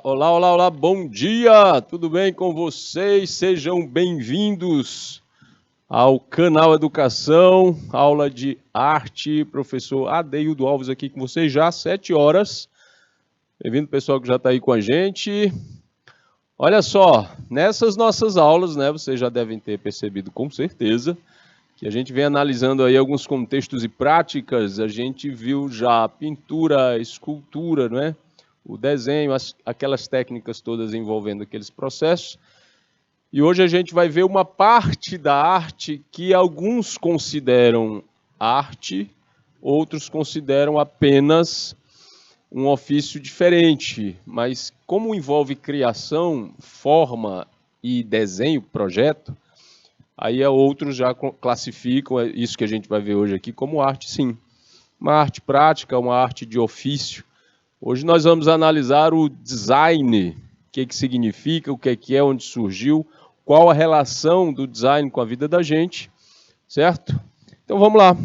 Olá, olá, olá, bom dia! Tudo bem com vocês? Sejam bem-vindos ao canal Educação, aula de arte, professor Adeildo Alves aqui com vocês já às 7 horas. Bem-vindo pessoal que já está aí com a gente. Olha só, nessas nossas aulas, né, vocês já devem ter percebido com certeza, que a gente vem analisando aí alguns contextos e práticas. A gente viu já pintura, escultura, não é? O desenho, aquelas técnicas todas envolvendo aqueles processos. E hoje a gente vai ver uma parte da arte que alguns consideram arte, outros consideram apenas um ofício diferente. Mas como envolve criação, forma e desenho, projeto, aí outros já classificam isso que a gente vai ver hoje aqui como arte, sim. Uma arte prática, uma arte de ofício. Hoje nós vamos analisar o design, o que significa, o que é, onde surgiu, qual a relação do design com a vida da gente, certo? Então vamos lá.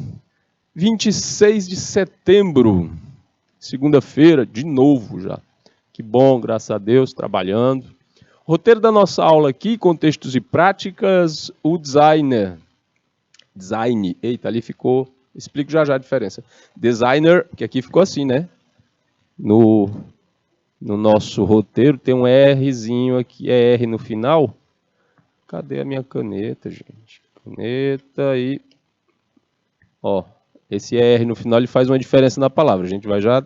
26 de setembro, segunda-feira, de novo já. Que bom, graças a Deus, trabalhando. Roteiro da nossa aula aqui, contextos e práticas, o designer. Design, eita, ali ficou, explico já a diferença. Designer, que aqui ficou assim, né? No nosso roteiro tem um Rzinho aqui, é R no final. Cadê a minha caneta, gente? Caneta e... Ó, esse R no final ele faz uma diferença na palavra. A gente vai já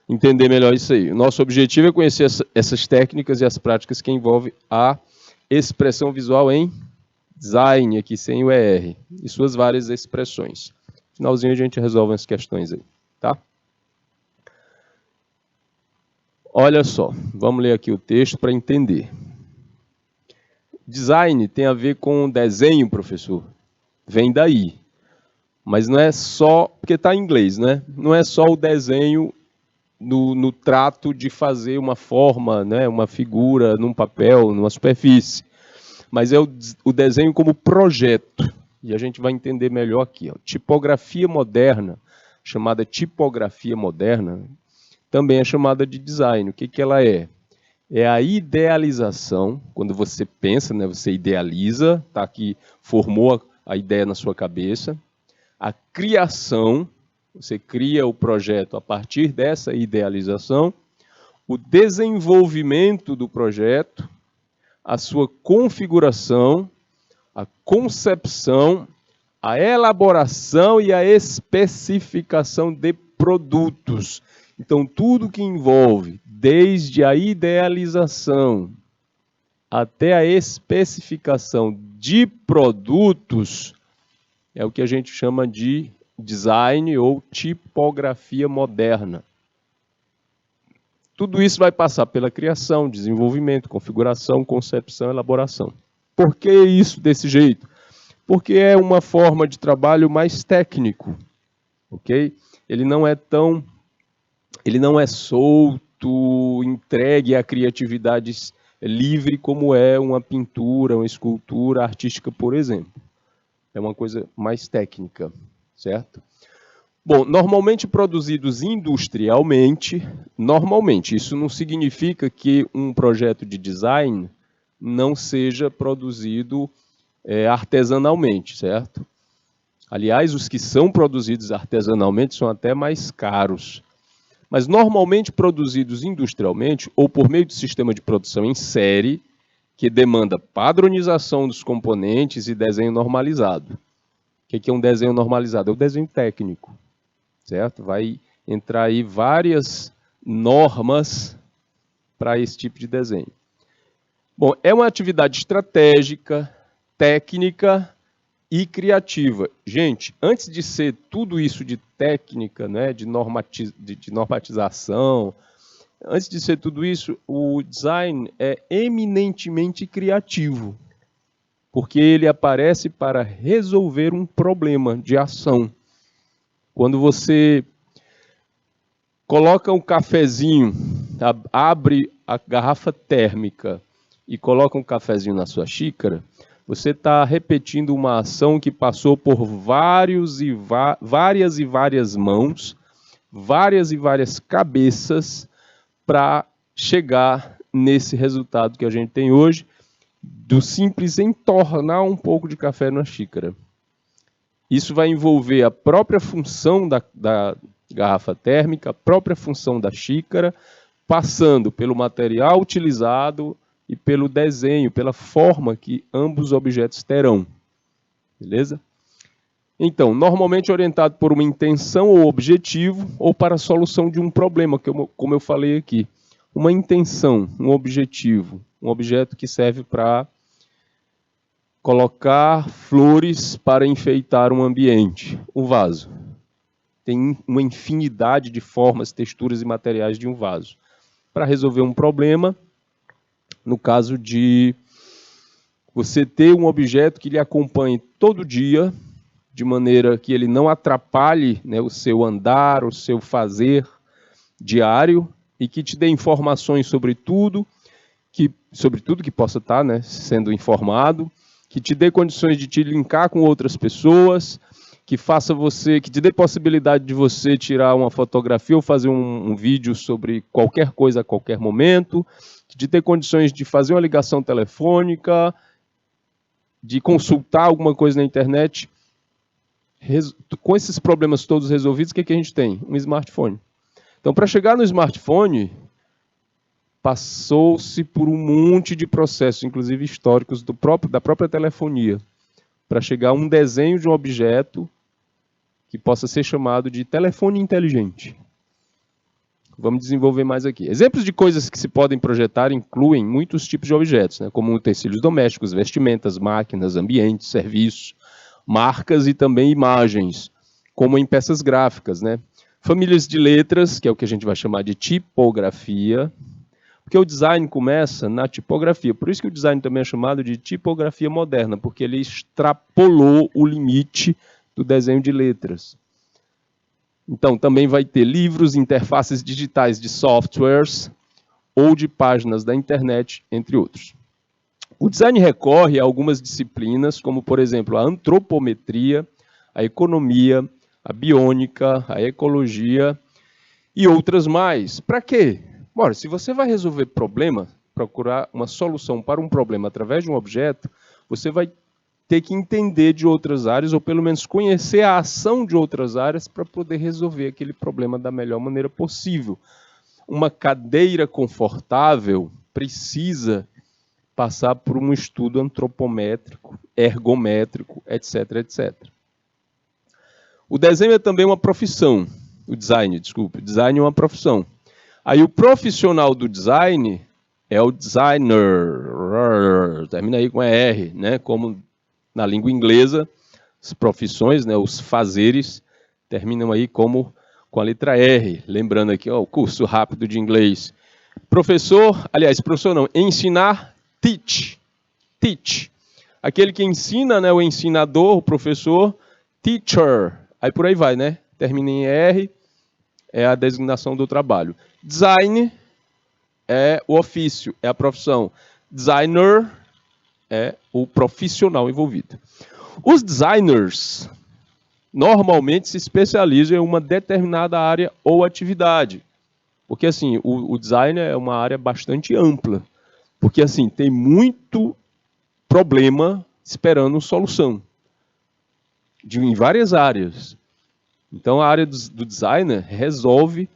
entender melhor isso aí. O nosso objetivo é conhecer essas técnicas e as práticas que envolvem a expressão visual em design, aqui sem o ER, e suas várias expressões. No finalzinho a gente resolve as questões aí, tá? Olha só, vamos ler aqui o texto para entender. Design tem a ver com desenho, professor. Vem daí. Mas não é só, porque está em inglês, né? Não é só o desenho no trato de fazer uma forma, né? Uma figura num papel, numa superfície. Mas é o desenho como projeto. E a gente vai entender melhor aqui. Ó. Tipografia moderna, chamada tipografia moderna, também é chamada de design. O que ela é? É a idealização, quando você pensa, né, você idealiza, tá aqui, formou a ideia na sua cabeça. A criação, você cria o projeto a partir dessa idealização. O desenvolvimento do projeto, a sua configuração, a concepção, a elaboração e a especificação de produtos. Então, tudo que envolve, desde a idealização até a especificação de produtos, é o que a gente chama de design ou tipografia moderna. Tudo isso vai passar pela criação, desenvolvimento, configuração, concepção, elaboração. Por que isso desse jeito? Porque é uma forma de trabalho mais técnico, ok? Ele não é solto, entregue à criatividade livre como é uma pintura, uma escultura artística, por exemplo. É uma coisa mais técnica, certo? Bom, normalmente produzidos industrialmente, isso não significa que um projeto de design não seja produzido artesanalmente, certo? Aliás, os que são produzidos artesanalmente são até mais caros. Mas normalmente produzidos industrialmente ou por meio de sistema de produção em série, que demanda padronização dos componentes e desenho normalizado. O que é um desenho normalizado? É o desenho técnico, certo? Vai entrar aí várias normas para esse tipo de desenho. Bom, é uma atividade estratégica, técnica e criativa. Gente, antes de ser tudo isso de técnica, né, de normatização, antes de ser tudo isso, o design é eminentemente criativo, porque ele aparece para resolver um problema de ação. Quando você coloca um cafezinho, abre a garrafa térmica e coloca um cafezinho na sua xícara, você está repetindo uma ação que passou por várias e várias mãos, várias e várias cabeças para chegar nesse resultado que a gente tem hoje, do simples entornar um pouco de café na xícara. Isso vai envolver a própria função da garrafa térmica, a própria função da xícara, passando pelo material utilizado e pelo desenho, pela forma que ambos os objetos terão. Beleza? Então, normalmente orientado por uma intenção ou objetivo, ou para a solução de um problema, como eu falei aqui. Uma intenção, um objetivo, um objeto que serve para colocar flores para enfeitar um ambiente, um vaso. Tem uma infinidade de formas, texturas e materiais de um vaso. Para resolver um problema, no caso de você ter um objeto que lhe acompanhe todo dia, de maneira que ele não atrapalhe, né, o seu andar, o seu fazer diário, e que te dê informações sobre tudo que possa estar, né, sendo informado, que te dê condições de te linkar com outras pessoas, que te dê possibilidade de você tirar uma fotografia ou fazer um vídeo sobre qualquer coisa a qualquer momento, que te dê condições de fazer uma ligação telefônica, de consultar alguma coisa na internet. Com esses problemas todos resolvidos, o que a gente tem? Um smartphone. Então, para chegar no smartphone, passou-se por um monte de processos, inclusive históricos, da própria telefonia, para chegar a um desenho de um objeto que possa ser chamado de telefone inteligente. Vamos desenvolver mais aqui. Exemplos de coisas que se podem projetar incluem muitos tipos de objetos, né, como utensílios domésticos, vestimentas, máquinas, ambientes, serviços, marcas e também imagens, como em peças gráficas, né? Famílias de letras, que é o que a gente vai chamar de tipografia, porque o design começa na tipografia. Por isso que o design também é chamado de tipografia moderna, porque ele extrapolou o limite do desenho de letras. Então, também vai ter livros, interfaces digitais de softwares ou de páginas da internet, entre outros. O design recorre a algumas disciplinas, como, por exemplo, a antropometria, a economia, a biônica, a ecologia e outras mais. Para quê? Ora, se você vai resolver problema, procurar uma solução para um problema através de um objeto, você vai ter que entender de outras áreas, ou pelo menos conhecer a ação de outras áreas para poder resolver aquele problema da melhor maneira possível. Uma cadeira confortável precisa passar por um estudo antropométrico, ergométrico, etc, etc. O desenho é também uma profissão. O design é uma profissão. Aí o profissional do design é o designer, termina aí com R, né? Como na língua inglesa, as profissões, né, os fazeres, terminam aí com a letra R. Lembrando aqui, ó, o curso rápido de inglês. Professor não, ensinar, teach. Teach. Aquele que ensina, né, o ensinador, o professor, teacher. Aí por aí vai, né? Termina em R, é a designação do trabalho. Design é o ofício, é a profissão. Designer é o profissional envolvido. Os designers normalmente se especializam em uma determinada área ou atividade. Porque assim, o design é uma área bastante ampla. Porque assim, tem muito problema esperando solução. Em várias áreas. Então a área do designer resolve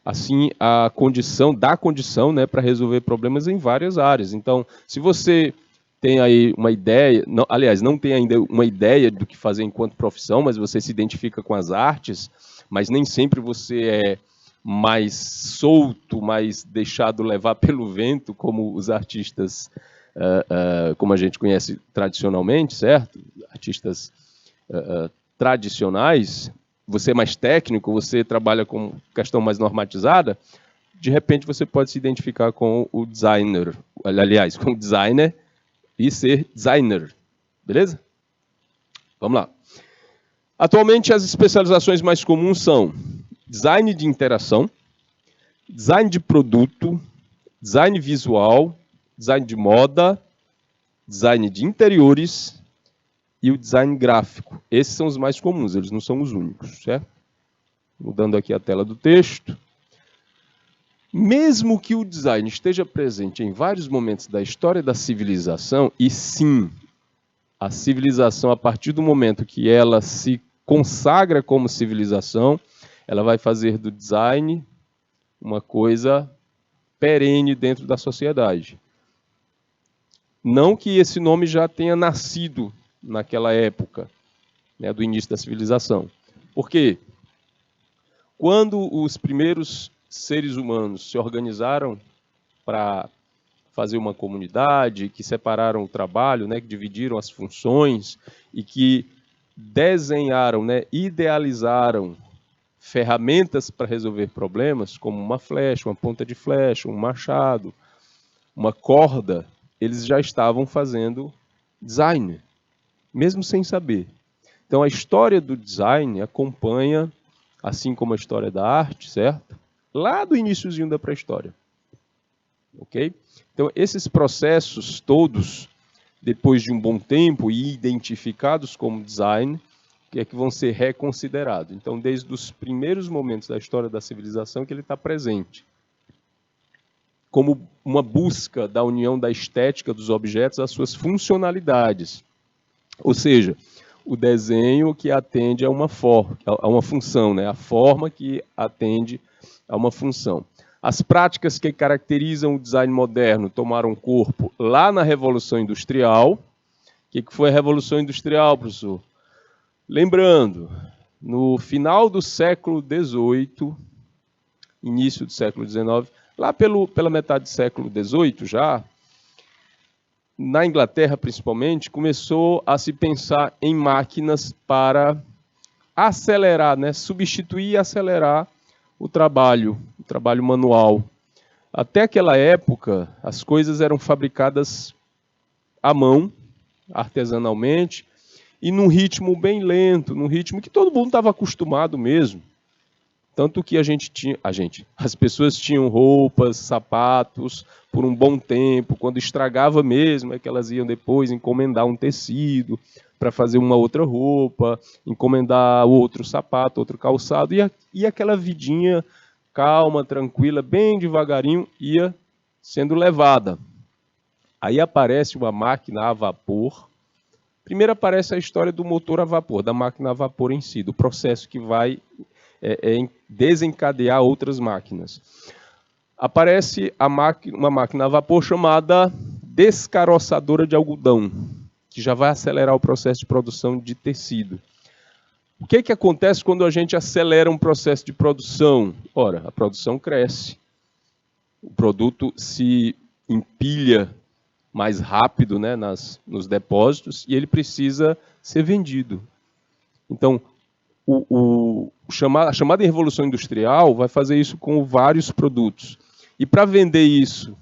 assim a condição, né, para resolver problemas em várias áreas. Então, se você tem aí uma ideia, não tem ainda uma ideia do que fazer enquanto profissão, mas você se identifica com as artes, mas nem sempre você é mais solto, mais deixado levar pelo vento, como os artistas, como a gente conhece tradicionalmente, certo? Artistas tradicionais, você é mais técnico, você trabalha com questão mais normatizada, de repente você pode se identificar com o designer, aliás, com o designer, e ser designer, beleza? Vamos lá. Atualmente, as especializações mais comuns são design de interação, design de produto, design visual, design de moda, design de interiores e o design gráfico. Esses são os mais comuns, eles não são os únicos, certo? Mudando aqui a tela do texto. Mesmo que o design esteja presente em vários momentos da história da civilização, e sim, a civilização, a partir do momento que ela se consagra como civilização, ela vai fazer do design uma coisa perene dentro da sociedade. Não que esse nome já tenha nascido naquela época, né, do início da civilização. Por quê? Quando os primeiros seres humanos se organizaram para fazer uma comunidade, que separaram o trabalho, né, que dividiram as funções e que desenharam, né, idealizaram ferramentas para resolver problemas, como uma flecha, uma ponta de flecha, um machado, uma corda, eles já estavam fazendo design, mesmo sem saber. Então a história do design acompanha, assim como a história da arte, certo? Lá do iniciozinho da pré-história. Ok? Então esses processos todos, depois de um bom tempo e identificados como design, que vão ser reconsiderados. Então, desde os primeiros momentos da história da civilização que ele está presente, como uma busca da união da estética dos objetos às suas funcionalidades. Ou seja, o desenho que atende a uma função, né? A forma que atende a uma função. As práticas que caracterizam o design moderno tomaram corpo lá na Revolução Industrial. O que foi a Revolução Industrial, professor? Lembrando, no final do século XVIII, início do século XIX, lá pela metade do século XVIII já, na Inglaterra principalmente, começou a se pensar em máquinas para acelerar, né, substituir e acelerar o trabalho manual. Até aquela época, as coisas eram fabricadas à mão, artesanalmente, e num ritmo bem lento, num ritmo que todo mundo estava acostumado mesmo. Tanto que as pessoas tinham roupas, sapatos por um bom tempo. Quando estragava mesmo, é que elas iam depois encomendar um tecido para fazer uma outra roupa, encomendar outro sapato, outro calçado, e aquela vidinha calma, tranquila, bem devagarinho, ia sendo levada. Aí aparece uma máquina a vapor. Primeiro aparece a história do motor a vapor, da máquina a vapor em si, do processo que vai desencadear outras máquinas. Aparece uma máquina a vapor chamada descaroçadora de algodão, que já vai acelerar o processo de produção de tecido. O que acontece quando a gente acelera um processo de produção? Ora, a produção cresce, o produto se empilha mais rápido, né, nos depósitos, e ele precisa ser vendido. Então, a chamada Revolução Industrial vai fazer isso com vários produtos. E para vender isso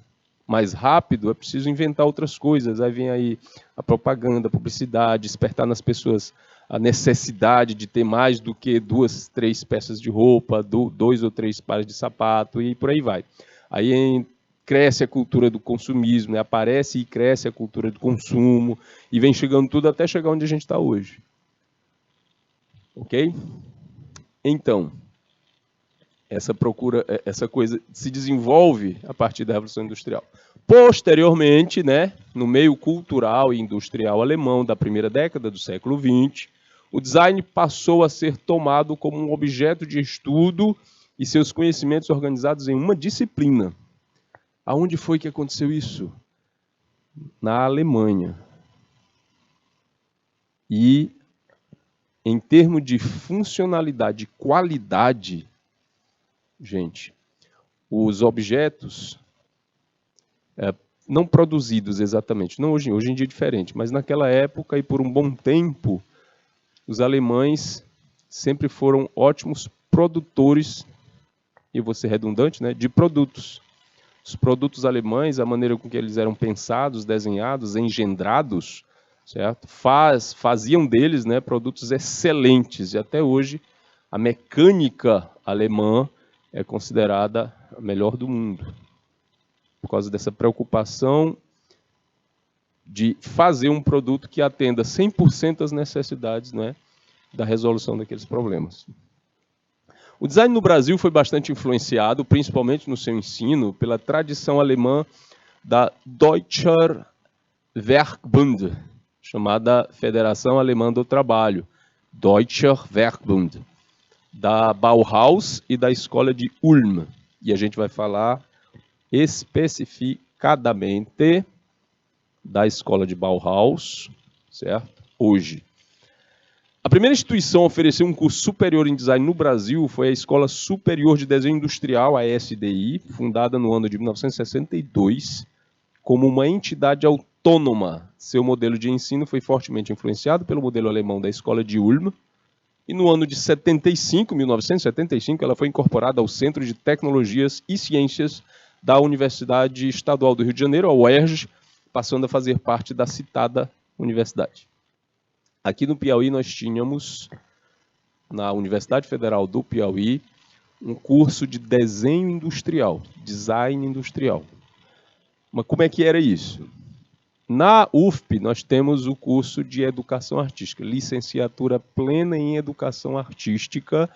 mais rápido, é preciso inventar outras coisas. Aí vem aí a propaganda, a publicidade, despertar nas pessoas a necessidade de ter mais do que 2, 3 peças de roupa, 2 ou 3 pares de sapato, e por aí vai. Aí cresce a cultura do consumismo, né? Aparece e cresce a cultura do consumo, e vem chegando tudo até chegar onde a gente está hoje. Ok? Então, essa coisa se desenvolve a partir da Revolução Industrial. Posteriormente, né, no meio cultural e industrial alemão da primeira década do século XX, o design passou a ser tomado como um objeto de estudo e seus conhecimentos organizados em uma disciplina. Aonde foi que aconteceu isso? Na Alemanha. E, em termos de funcionalidade e qualidade, gente, os objetos não produzidos exatamente, não hoje em dia é diferente, mas naquela época e por um bom tempo, os alemães sempre foram ótimos produtores, e vou ser redundante, né, de produtos. Os produtos alemães, a maneira com que eles eram pensados, desenhados, engendrados, certo? Faziam deles, né, produtos excelentes, e até hoje a mecânica alemã é considerada a melhor do mundo, por causa dessa preocupação de fazer um produto que atenda 100% às necessidades, né, da resolução daqueles problemas. O design no Brasil foi bastante influenciado, principalmente no seu ensino, pela tradição alemã da Deutscher Werkbund, chamada Federação Alemã do Trabalho, Deutscher Werkbund, da Bauhaus e da Escola de Ulm. E a gente vai falar especificadamente da Escola de Bauhaus, certo? Hoje. A primeira instituição a oferecer um curso superior em design no Brasil foi a Escola Superior de Desenho Industrial, a ESDI, fundada no ano de 1962, como uma entidade autônoma. Seu modelo de ensino foi fortemente influenciado pelo modelo alemão da Escola de Ulm, e no ano de 1975, ela foi incorporada ao Centro de Tecnologias e Ciências da Universidade Estadual do Rio de Janeiro, a UERJ, passando a fazer parte da citada universidade. Aqui no Piauí nós tínhamos, na Universidade Federal do Piauí, um curso de desenho industrial, design industrial. Mas como é que era isso? Na UFP nós temos o curso de educação artística, licenciatura plena em educação artística,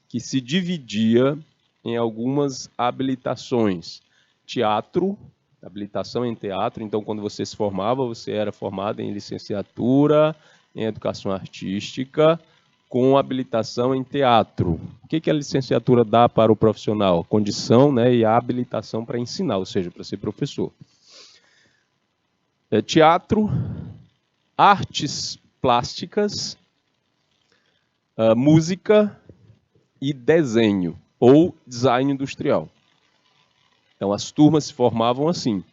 que se dividia em algumas habilitações. Teatro, habilitação em teatro, então quando você se formava, você era formado em licenciatura em educação artística, com habilitação em teatro. O que a licenciatura dá para o profissional? Condição, né, e a habilitação para ensinar, ou seja, para ser professor. Teatro, artes plásticas, música e desenho, ou design industrial. Então, as turmas se formavam assim: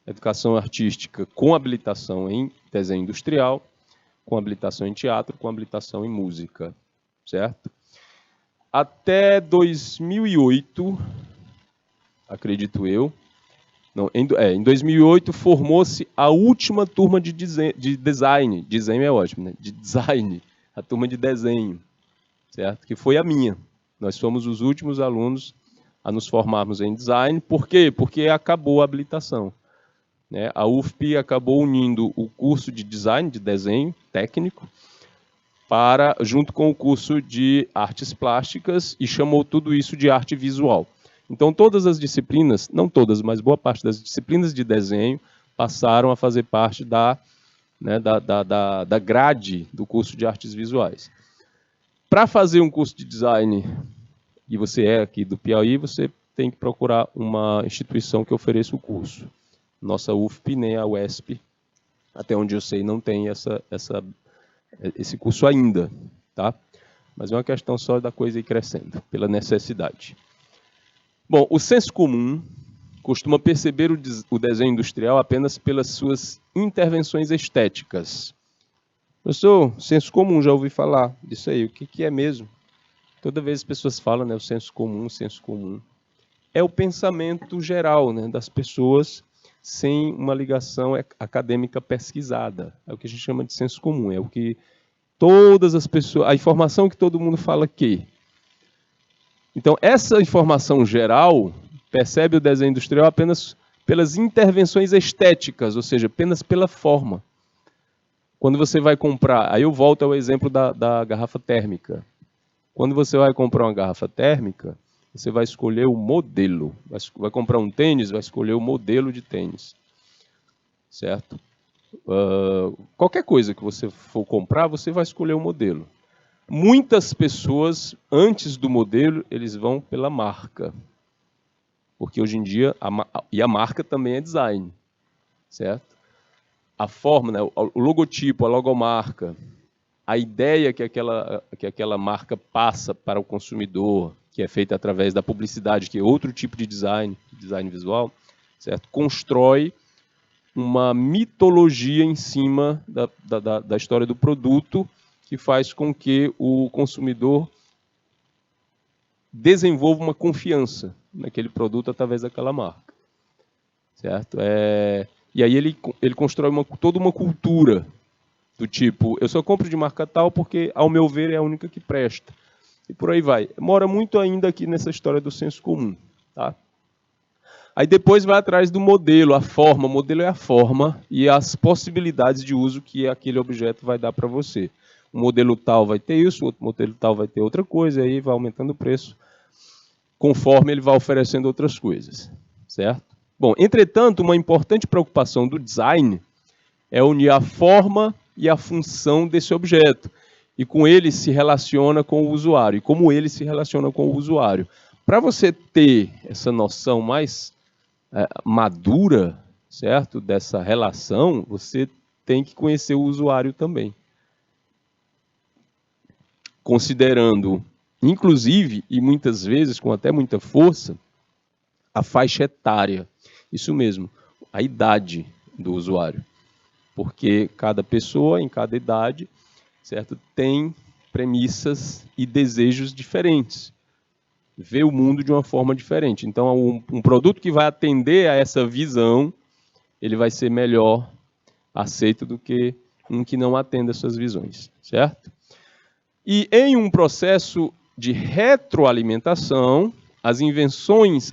educação artística com habilitação em desenho industrial, com habilitação em teatro, com habilitação em música, certo? Até 2008, acredito eu, não, em 2008 formou-se a última turma de design, desenho é ótimo, né? De design, a turma de desenho, certo? Que foi a minha. Nós fomos os últimos alunos a nos formarmos em design. Por quê? Porque acabou a habilitação. A UFP acabou unindo o curso de design, de desenho técnico, junto com o curso de artes plásticas, e chamou tudo isso de arte visual. Então, todas as disciplinas, não todas, mas boa parte das disciplinas de desenho passaram a fazer parte da grade do curso de artes visuais. Para fazer um curso de design, e você é aqui do Piauí, você tem que procurar uma instituição que ofereça o curso. Nossa UFP, nem a UESP, até onde eu sei, não tem esse curso ainda, tá? Mas é uma questão só da coisa ir crescendo, pela necessidade. Bom, o senso comum costuma perceber o desenho industrial apenas pelas suas intervenções estéticas. Professor, senso comum, já ouvi falar disso aí. O que é mesmo? Toda vez as pessoas falam, né, o senso comum, o senso comum. É o pensamento geral, né, das pessoas sem uma ligação acadêmica pesquisada. É o que a gente chama de senso comum. É o que todas as pessoas... A informação que todo mundo fala aqui. Então, essa informação geral percebe o desenho industrial apenas pelas intervenções estéticas, ou seja, apenas pela forma. Quando você vai comprar... Aí eu volto ao exemplo da garrafa térmica. Quando você vai comprar uma garrafa térmica, você vai escolher o modelo. Vai comprar um tênis, vai escolher o modelo de tênis. Certo? Qualquer coisa que você for comprar, você vai escolher o modelo. Muitas pessoas, antes do modelo, eles vão pela marca. Porque hoje em dia, a marca também é design. Certo? A forma, né, o logotipo, a logomarca, a ideia que aquela marca passa para o consumidor, que é feita através da publicidade, que é outro tipo de design visual, certo? Constrói uma mitologia em cima da história do produto, que faz com que o consumidor desenvolva uma confiança naquele produto através daquela marca. Certo? E aí ele constrói toda uma cultura do tipo, eu só compro de marca tal porque, ao meu ver, é a única que presta. E por aí vai. Mora muito ainda aqui nessa história do senso comum. Tá? Aí depois vai atrás do modelo, a forma. O modelo é a forma e as possibilidades de uso que aquele objeto vai dar para você. O modelo tal vai ter isso, o outro modelo tal vai ter outra coisa, e aí vai aumentando o preço conforme ele vai oferecendo outras coisas, certo? Bom, entretanto, uma importante preocupação do design é unir a forma e a função desse objeto, e com ele se relaciona com o usuário, e como ele se relaciona com o usuário. Para você ter essa noção mais madura, certo, dessa relação, você tem que conhecer o usuário também. Considerando, inclusive, e muitas vezes com até muita força, a faixa etária. Isso mesmo, a idade do usuário. Porque cada pessoa, em cada idade, certo, tem premissas e desejos diferentes. Vê o mundo de uma forma diferente. Então, um produto que vai atender a essa visão, ele vai ser melhor aceito do que um que não atenda essas visões, certo? E em um processo de retroalimentação, as intervenções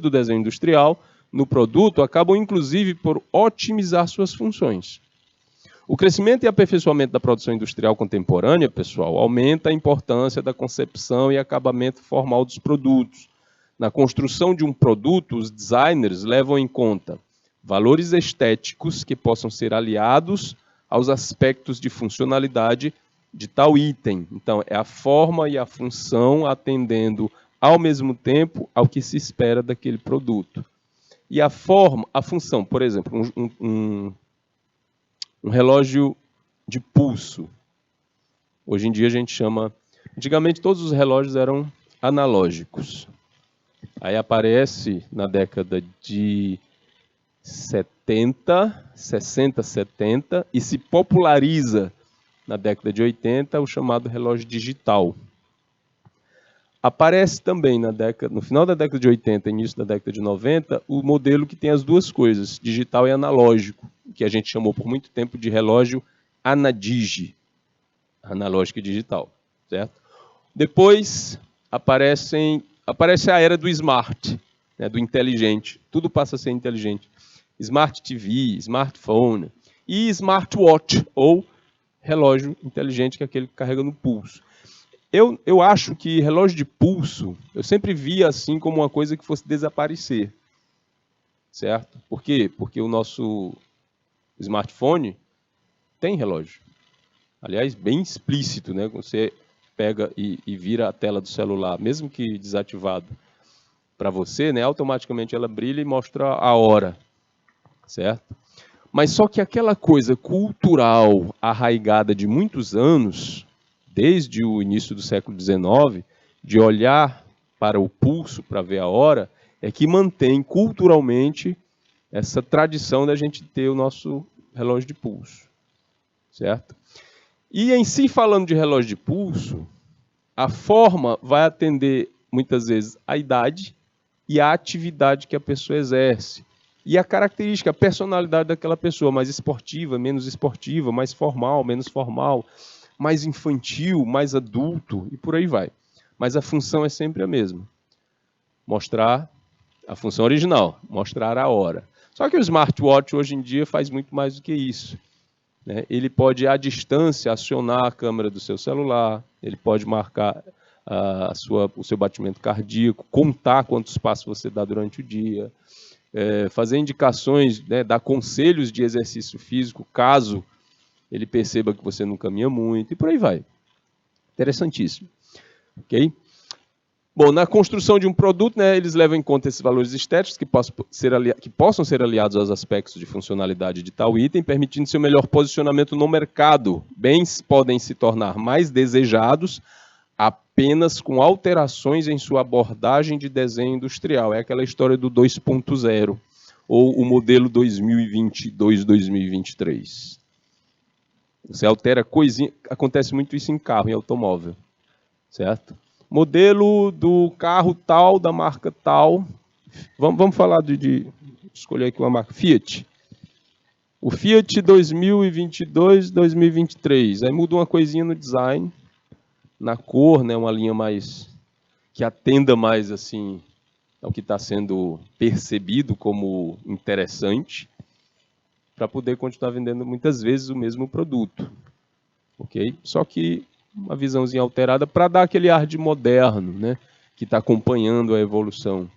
do desenho industrial no produto acabam, inclusive, por otimizar suas funções. O crescimento e aperfeiçoamento da produção industrial contemporânea, pessoal, aumenta a importância da concepção e acabamento formal dos produtos. Na construção de um produto, os designers levam em conta valores estéticos que possam ser aliados aos aspectos de funcionalidade de tal item. Então, é a forma e a função atendendo ao mesmo tempo ao que se espera daquele produto. E a função, por exemplo, um relógio de pulso. Hoje em dia a gente chama... Antigamente todos os relógios eram analógicos. Aí aparece na década de 60, 70 e se populariza na década de 80 o chamado relógio digital. Aparece também no final da década de 80 e início da década de 90 o modelo que tem as duas coisas, digital e analógico, que a gente chamou por muito tempo de relógio anadigi, analógico e digital, certo? Depois aparece a era do smart, né, do inteligente, tudo passa a ser inteligente. Smart TV, smartphone e smartwatch, ou relógio inteligente, que é aquele que carrega no pulso. Eu acho que relógio de pulso, eu sempre via assim como uma coisa que fosse desaparecer, certo? Por quê? Porque o nosso smartphone tem relógio. Aliás, bem explícito, né? Você pega e vira a tela do celular, mesmo que desativado para você, né? Automaticamente ela brilha e mostra a hora, certo? Mas só que aquela coisa cultural arraigada de muitos anos, desde o início do século XIX, de olhar para o pulso para ver a hora, é que mantém culturalmente essa tradição da gente ter o nosso relógio de pulso, certo? E em si, falando de relógio de pulso, a forma vai atender muitas vezes a idade e a atividade que a pessoa exerce. E a característica, a personalidade daquela pessoa, mais esportiva, menos esportiva, mais formal, menos formal, mais infantil, mais adulto, e por aí vai. Mas a função é sempre a mesma. Mostrar a função original, mostrar a hora. Só que o smartwatch hoje em dia faz muito mais do que isso, né? Ele pode, à distância, acionar a câmera do seu celular, ele pode marcar o seu batimento cardíaco, contar quantos passos você dá durante o dia, fazer indicações, né, dar conselhos de exercício físico, caso ele perceba que você não caminha muito, e por aí vai. Interessantíssimo. Ok? Bom, na construção de um produto, né, eles levam em conta esses valores estéticos que possam ser aliados aos aspectos de funcionalidade de tal item, permitindo seu melhor posicionamento no mercado. Bens podem se tornar mais desejados apenas com alterações em sua abordagem de desenho industrial. É aquela história do 2.0, ou o modelo 2022-2023. Você altera coisinha, acontece muito isso em carro, em automóvel, certo? Modelo do carro tal, da marca tal. Vamos falar escolher aqui uma marca. Fiat. O Fiat 2022-2023. Aí muda uma coisinha no design, na cor, né, uma linha mais que atenda mais assim ao que está sendo percebido como interessante, para poder continuar vendendo muitas vezes o mesmo produto. Ok? Só que uma visãozinha alterada para dar aquele ar de moderno, né? que está acompanhando a evolução.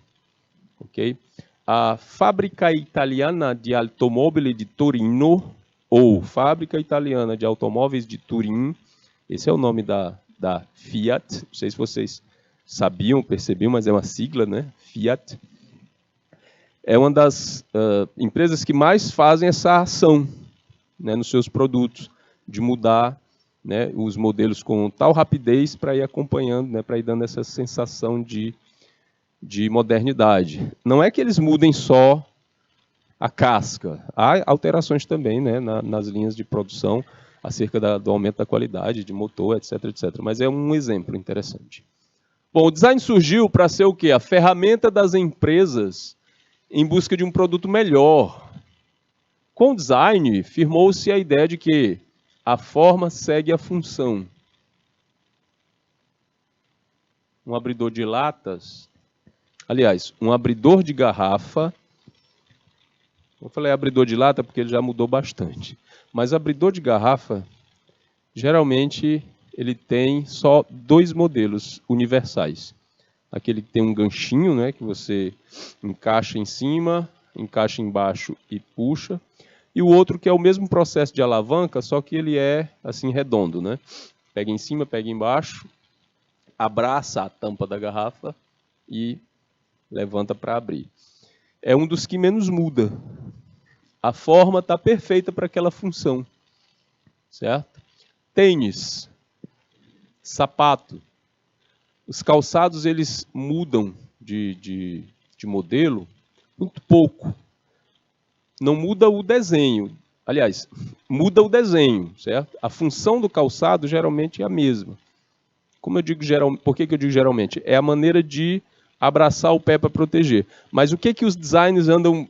Ok? A Fábrica Italiana de Automobili de Torino, ou Fábrica Italiana de Automóveis de Turim, esse é o nome da Fiat, não sei se vocês sabiam, percebiam, mas é uma sigla, né? Fiat. É uma das empresas que mais fazem essa ação, né, nos seus produtos, de mudar, né, os modelos com tal rapidez para ir acompanhando, né, para ir dando essa sensação de modernidade. Não é que eles mudem só a casca, há alterações também, né, nas linhas de produção, acerca do aumento da qualidade de motor, etc, etc. Mas é um exemplo interessante. Bom, o design surgiu para ser o quê? A ferramenta das empresas em busca de um produto melhor. Com o design, firmou-se a ideia de que a forma segue a função. Um abridor de latas, aliás, um abridor de garrafa, eu falei abridor de lata porque ele já mudou bastante, mas abridor de garrafa, geralmente, ele tem só dois modelos universais. Aquele que tem um ganchinho, né, que você encaixa em cima, encaixa embaixo e puxa. E o outro que é o mesmo processo de alavanca, só que ele é assim redondo, né? Pega em cima, pega embaixo, abraça a tampa da garrafa e levanta para abrir. É um dos que menos muda. A forma está perfeita para aquela função, certo? Tênis, sapato. Os calçados, eles mudam de modelo muito pouco. Não muda o desenho. Aliás, muda o desenho, certo? A função do calçado geralmente é a mesma. Como eu digo geralmente, por que eu digo geralmente? É a maneira de abraçar o pé para proteger. Mas o que os designers andam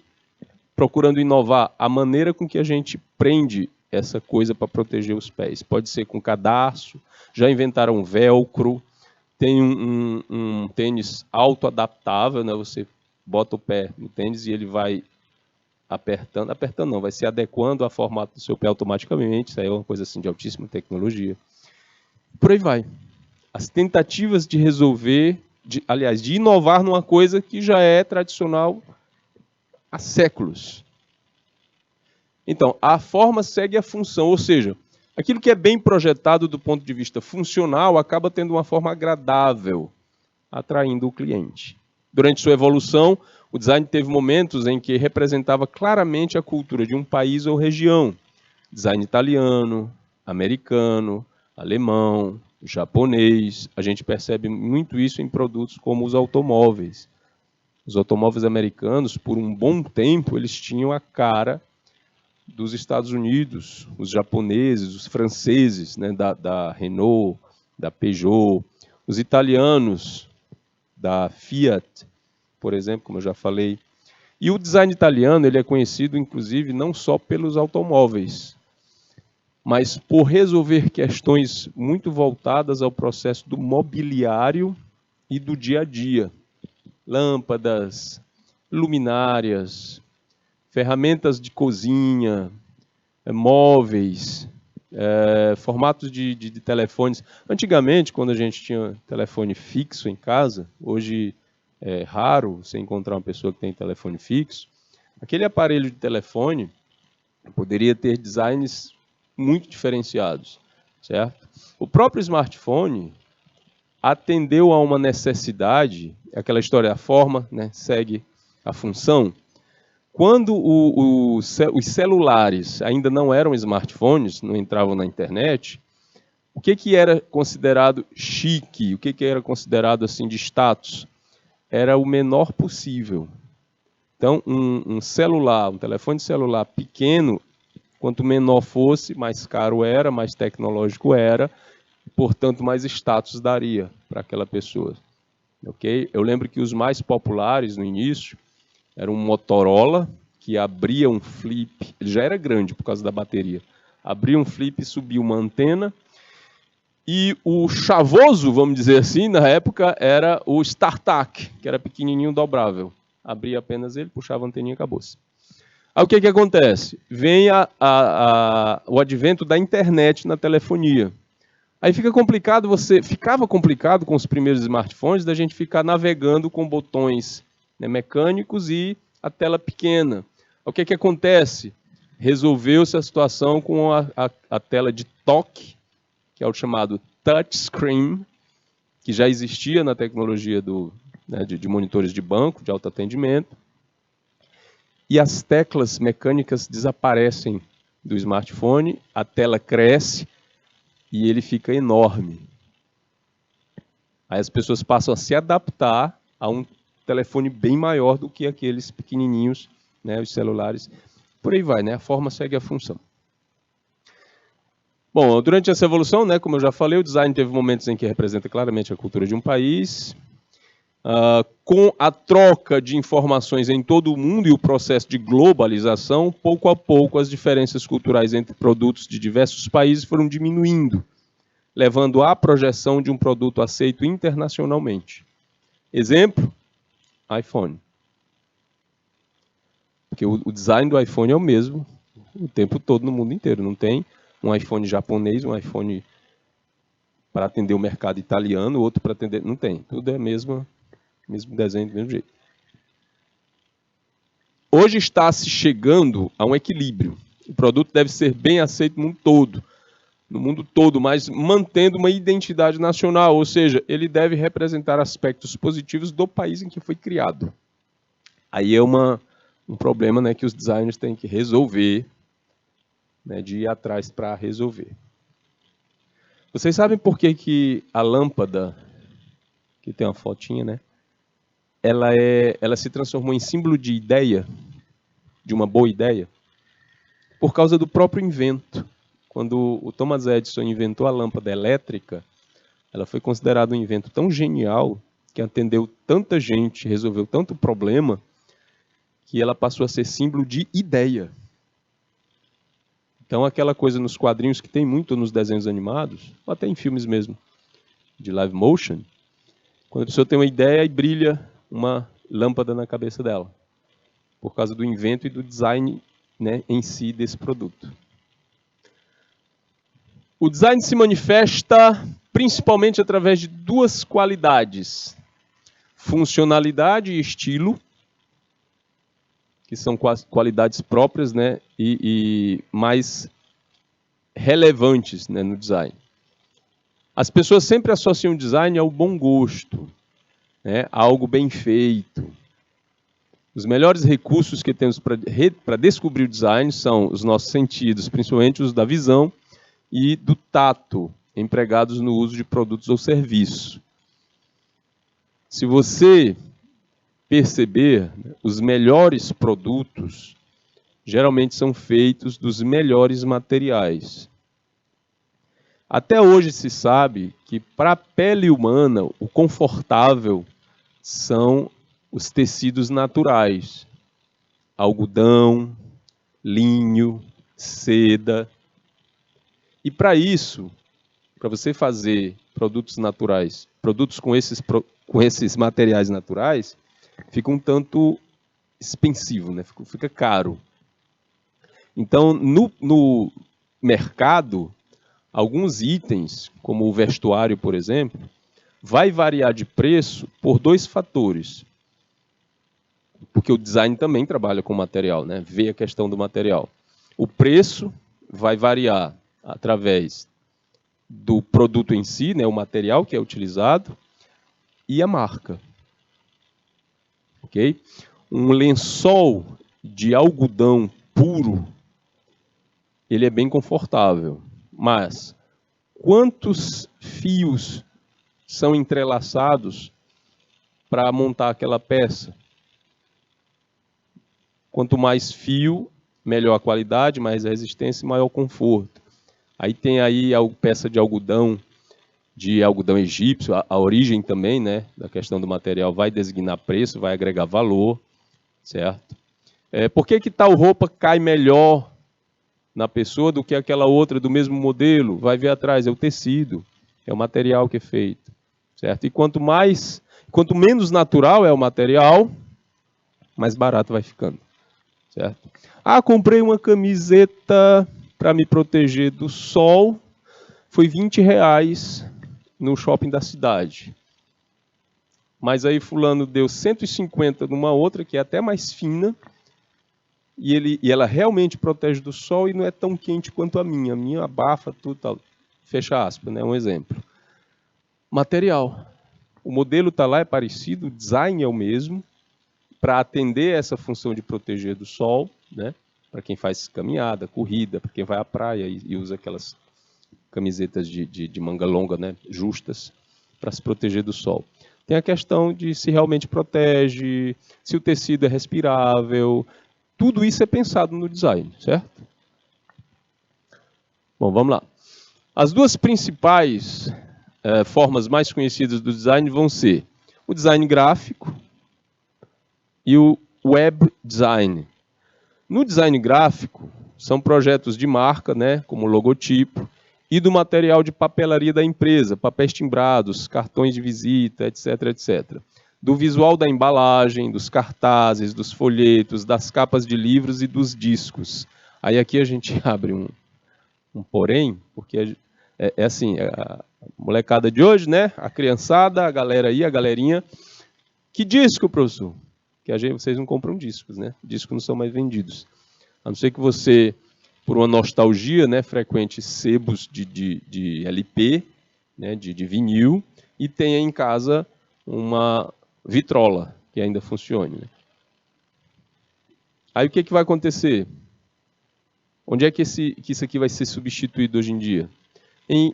procurando inovar? A maneira com que a gente prende essa coisa para proteger os pés. Pode ser com cadarço, já inventaram velcro, tem um tênis autoadaptável, né? Você bota o pé no tênis e ele vai apertando não, vai se adequando ao formato do seu pé automaticamente. Isso aí é uma coisa assim de altíssima tecnologia. Por aí vai. As tentativas de resolver, de inovar numa coisa que já é tradicional há séculos. Então, a forma segue a função, ou seja, aquilo que é bem projetado do ponto de vista funcional acaba tendo uma forma agradável, atraindo o cliente. Durante sua evolução, o design teve momentos em que representava claramente a cultura de um país ou região. Design italiano, americano, alemão, japonês. A gente percebe muito isso em produtos como os automóveis. Os automóveis americanos, por um bom tempo, eles tinham a cara dos Estados Unidos, os japoneses, os franceses, né, da Renault, da Peugeot, os italianos, da Fiat, por exemplo, como eu já falei. E o design italiano, ele é conhecido, inclusive, não só pelos automóveis, mas por resolver questões muito voltadas ao processo do mobiliário e do dia a dia. Lâmpadas, luminárias, ferramentas de cozinha, móveis, formatos de telefones. Antigamente, quando a gente tinha telefone fixo em casa, hoje é raro você encontrar uma pessoa que tem telefone fixo, aquele aparelho de telefone poderia ter designs muito diferenciados, certo? O próprio smartphone atendeu a uma necessidade, aquela história, a forma, né, segue a função. Quando os celulares ainda não eram smartphones, não entravam na internet, o que era considerado chique, o que era considerado assim de status? Era o menor possível. Então, um celular, um telefone celular pequeno, quanto menor fosse, mais caro era, mais tecnológico era, portanto, mais status daria para aquela pessoa. Okay? Eu lembro que os mais populares no início eram um Motorola, que abria um flip, ele já era grande por causa da bateria, abria um flip e subia uma antena, e o chavoso, vamos dizer assim, na época, era o StarTAC, que era pequenininho, dobrável. Abria apenas ele, puxava a anteninha e acabou-se. Aí o que acontece? Vem o advento da internet na telefonia. Aí ficava complicado com os primeiros smartphones da gente ficar navegando com botões, né, mecânicos e a tela pequena. O que acontece? Resolveu-se a situação com a tela de toque, que é o chamado touchscreen, que já existia na tecnologia de monitores de banco, de autoatendimento. E as teclas mecânicas desaparecem do smartphone, a tela cresce e ele fica enorme. Aí as pessoas passam a se adaptar a um telefone bem maior do que aqueles pequenininhos, né, os celulares. Por aí vai, né? A forma segue a função. Bom, durante essa evolução, né, como eu já falei, o design teve momentos em que representa claramente a cultura de um país. Com a troca de informações em todo o mundo e o processo de globalização, pouco a pouco as diferenças culturais entre produtos de diversos países foram diminuindo, levando à projeção de um produto aceito internacionalmente. Exemplo, iPhone. Porque o design do iPhone é o mesmo o tempo todo no mundo inteiro. Não tem um iPhone japonês, um iPhone para atender o mercado italiano, outro para atender... Não tem. Tudo é mesmo desenho, do mesmo jeito. Hoje está se chegando a um equilíbrio. O produto deve ser bem aceito no mundo todo, mas mantendo uma identidade nacional, ou seja, ele deve representar aspectos positivos do país em que foi criado. Aí é um problema, né, que os designers têm que resolver, né, de ir atrás para resolver. Vocês sabem por que a lâmpada, que tem uma fotinha, né, ela se transformou em símbolo de ideia, de uma boa ideia, por causa do próprio invento. Quando o Thomas Edison inventou a lâmpada elétrica, ela foi considerada um invento tão genial que atendeu tanta gente, resolveu tanto problema, que ela passou a ser símbolo de ideia. Então, aquela coisa nos quadrinhos que tem muito nos desenhos animados, ou até em filmes mesmo, de live motion, quando a pessoa tem uma ideia e brilha uma lâmpada na cabeça dela, por causa do invento e do design, né, em si desse produto. O design se manifesta principalmente através de duas qualidades: funcionalidade e estilo, que são qualidades próprias, né, e mais relevantes, né, no design. As pessoas sempre associam o design ao bom gosto, né, a algo bem feito. Os melhores recursos que temos para descobrir o design são os nossos sentidos, principalmente os da visão e do tato, empregados no uso de produtos ou serviços. Se você perceber, os melhores produtos geralmente são feitos dos melhores materiais. Até hoje se sabe que para a pele humana o confortável são os tecidos naturais: algodão, linho, seda. E para isso, para você fazer produtos naturais, produtos com esses materiais naturais, fica um tanto expensivo, né? Fica caro. Então, no mercado, alguns itens, como o vestuário, por exemplo, vai variar de preço por dois fatores. Porque o design também trabalha com material, né? Vê a questão do material. O preço vai variar através do produto em si, né? O material que é utilizado, e a marca. Okay? Um lençol de algodão puro, ele é bem confortável, mas quantos fios são entrelaçados para montar aquela peça? Quanto mais fio, melhor a qualidade, mais a resistência e maior o conforto. Aí tem aí a peça de algodão egípcio, a origem também, né, da questão do material vai designar preço, vai agregar valor, certo? Por que tal roupa cai melhor na pessoa do que aquela outra do mesmo modelo? Vai ver atrás, é o tecido, é o material que é feito, certo? E quanto menos natural é o material, mais barato vai ficando, certo? Ah, comprei uma camiseta para me proteger do sol, foi R$ 20 no shopping da cidade. Mas aí fulano deu 150 numa outra, que é até mais fina, e ela realmente protege do sol e não é tão quente quanto a minha. A minha abafa tudo, tal. Fecha aspas, né? Um exemplo. Material. O modelo está lá, é parecido, o design é o mesmo, para atender essa função de proteger do sol, né? Para quem faz caminhada, corrida, para quem vai à praia e usa aquelas camisetas de manga longa, né? Justas, para se proteger do sol. Tem a questão de se realmente protege, se o tecido é respirável. Tudo isso é pensado no design, certo? Bom, vamos lá. As duas principais formas mais conhecidas do design vão ser o design gráfico e o web design. No design gráfico, são projetos de marca, né, como logotipo, e do material de papelaria da empresa, papéis timbrados, cartões de visita, etc, etc. Do visual da embalagem, dos cartazes, dos folhetos, das capas de livros e dos discos. Aí aqui a gente abre um porém, porque é assim, a molecada de hoje, né? A criançada, a galera aí, a galerinha. Que disco, professor? Que vocês não compram discos, né? Discos não são mais vendidos. A não ser que você, por uma nostalgia, né, frequente sebos de LP, né, de vinil, e tenha em casa uma vitrola que ainda funcione. Né? Aí o que vai acontecer? Onde é que isso aqui vai ser substituído hoje em dia?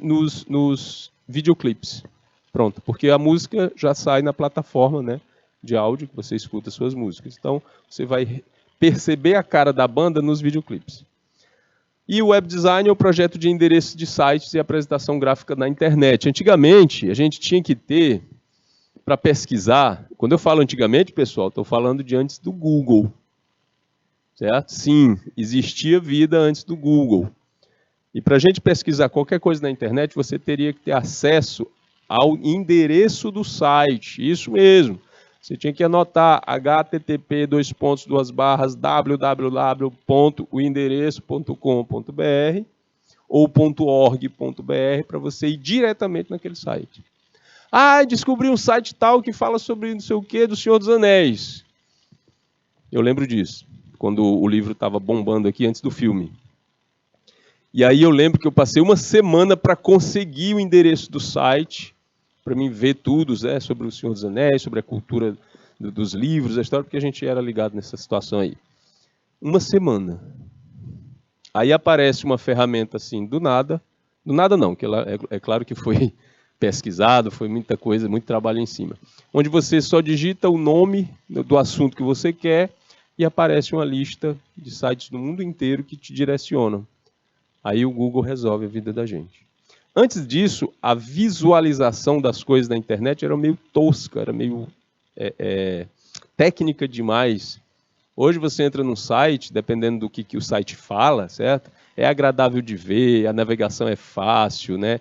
Nos videoclipes. Pronto, porque a música já sai na plataforma, né, de áudio que você escuta suas músicas. Então, você vai perceber a cara da banda nos videoclipes. E o web design é o projeto de endereço de sites e apresentação gráfica na internet. Antigamente, a gente tinha que ter, para pesquisar, quando eu falo antigamente, pessoal, estou falando de antes do Google. Certo? Sim, existia vida antes do Google. E para a gente pesquisar qualquer coisa na internet, você teria que ter acesso ao endereço do site. Isso mesmo. Você tinha que anotar http://www.oendereço.com.br ou .org.br para você ir diretamente naquele site. Ah, descobri um site tal que fala sobre não sei o que do Senhor dos Anéis. Eu lembro disso, quando o livro estava bombando aqui antes do filme. E aí eu lembro que eu passei uma semana para conseguir o endereço do site, para mim ver tudo, né, sobre o Senhor dos Anéis, sobre a cultura dos livros, a história, porque a gente era ligado nessa situação aí. Uma semana. Aí aparece uma ferramenta assim, do nada não, que ela, é claro que foi pesquisado, foi muita coisa, muito trabalho em cima. Onde você só digita o nome do assunto que você quer e aparece uma lista de sites do mundo inteiro que te direcionam. Aí o Google resolve a vida da gente. Antes disso, a visualização das coisas na internet era meio tosca, era meio técnica demais. Hoje você entra num site, dependendo do que o site fala, certo? É agradável de ver, a navegação é fácil, né?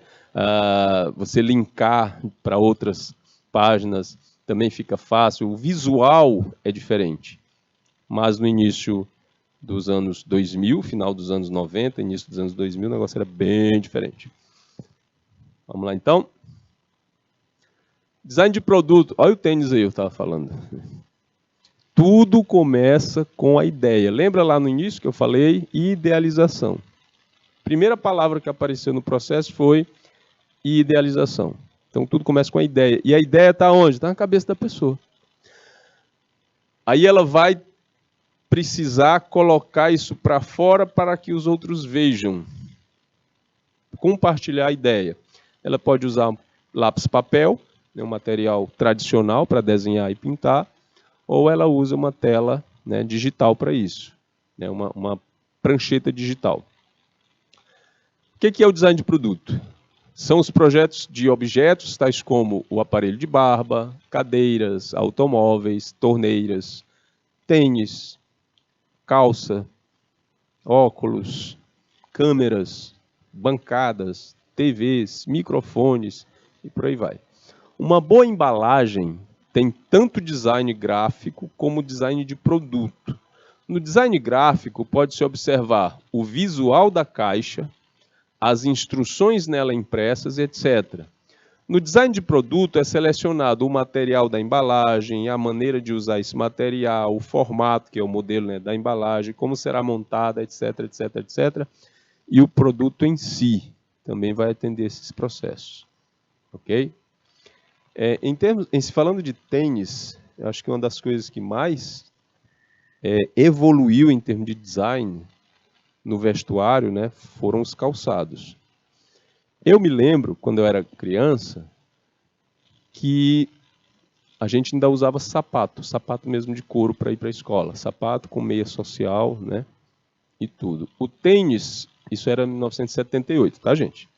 Você linkar para outras páginas também fica fácil. O visual é diferente. Mas no início dos anos 2000, final dos anos 90, início dos anos 2000, o negócio era bem diferente. Vamos lá, então. Design de produto. Olha o tênis aí, eu estava falando. Tudo começa com a ideia. Lembra lá no início que eu falei? Idealização. Primeira palavra que apareceu no processo foi idealização. Então, tudo começa com a ideia. E a ideia está onde? Está na cabeça da pessoa. Aí ela vai precisar colocar isso para fora para que os outros vejam. Compartilhar a ideia. Ela pode usar lápis papel, um material tradicional para desenhar e pintar, ou ela usa uma tela, né, digital para isso, né, uma prancheta digital. O que é o design de produto? São os projetos de objetos, tais como o aparelho de barba, cadeiras, automóveis, torneiras, tênis, calça, óculos, câmeras, bancadas, TVs, microfones e por aí vai. Uma boa embalagem tem tanto design gráfico como design de produto. No design gráfico pode-se observar o visual da caixa, as instruções nela impressas, etc. No design de produto é selecionado o material da embalagem, a maneira de usar esse material, o formato, que é o modelo, né, da embalagem, como será montada, etc, etc, etc. E o produto em si também vai atender esses processos. Ok? Falando de tênis, eu acho que uma das coisas que mais evoluiu em termos de design no vestuário, né, foram os calçados. Eu me lembro, quando eu era criança, que a gente ainda usava sapato mesmo de couro para ir para a escola, sapato com meia social, né, e tudo. O tênis, isso era em 1978, tá, gente?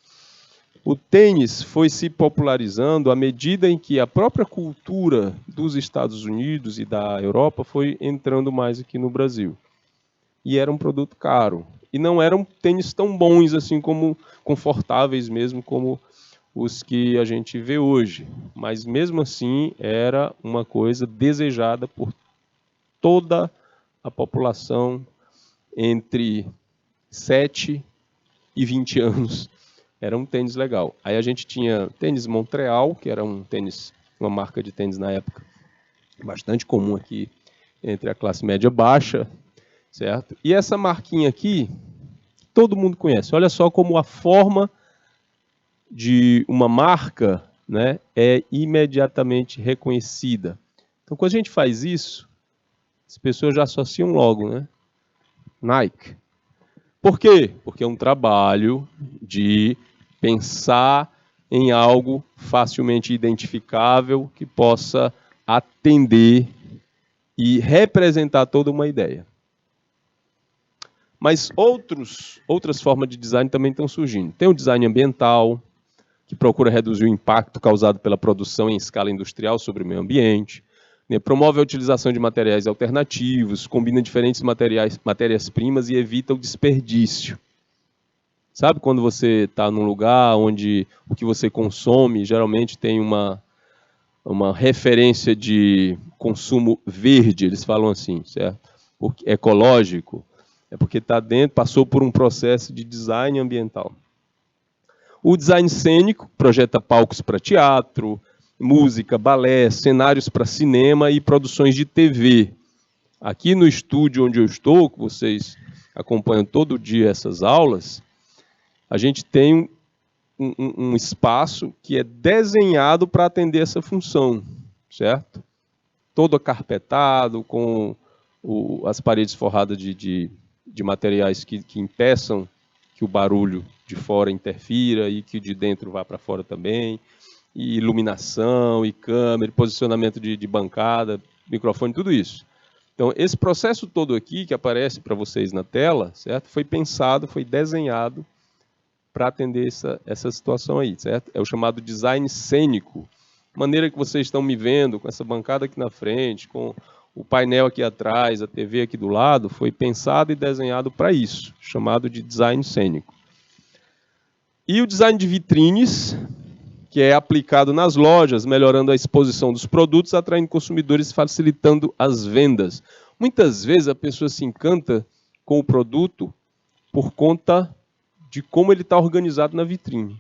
O tênis foi se popularizando à medida em que a própria cultura dos Estados Unidos e da Europa foi entrando mais aqui no Brasil. E era um produto caro. E não eram tênis tão bons, assim, como confortáveis mesmo, como os que a gente vê hoje. Mas, mesmo assim, era uma coisa desejada por toda a população entre 7 e 20 anos. Era um tênis legal. Aí a gente tinha tênis Montreal, que era uma marca de tênis na época bastante comum aqui entre a classe média baixa, certo? E essa marquinha aqui, todo mundo conhece. Olha só como a forma de uma marca, né, é imediatamente reconhecida. Então, quando a gente faz isso, as pessoas já associam logo, né? Nike. Por quê? Porque é um trabalho de pensar em algo facilmente identificável que possa atender e representar toda uma ideia. Mas outras formas de design também estão surgindo. Tem o design ambiental, que procura reduzir o impacto causado pela produção em escala industrial sobre o meio ambiente, né? Promove a utilização de materiais alternativos, combina diferentes matérias-primas e evita o desperdício. Sabe quando você está num lugar onde o que você consome geralmente tem uma referência de consumo verde, eles falam assim, certo? Ecológico, é porque está dentro, passou por um processo de design ambiental. O design cênico projeta palcos para teatro, música, balé, cenários para cinema e produções de TV. Aqui no estúdio onde eu estou, que vocês acompanham todo dia essas aulas, a gente tem um espaço que é desenhado para atender essa função, certo? Todo acarpetado, com as paredes forradas de materiais que impeçam que o barulho de fora interfira e que o de dentro vá para fora também, e iluminação, e câmera, e posicionamento de bancada, microfone, tudo isso. Então, esse processo todo aqui, que aparece para vocês na tela, certo? Foi pensado, foi desenhado para atender essa situação aí, certo? É o chamado design cênico. A maneira que vocês estão me vendo, com essa bancada aqui na frente, com o painel aqui atrás, a TV aqui do lado, foi pensado e desenhado para isso, chamado de design cênico. E o design de vitrines, que é aplicado nas lojas, melhorando a exposição dos produtos, atraindo consumidores, facilitando as vendas. Muitas vezes a pessoa se encanta com o produto por conta de como ele está organizado na vitrine.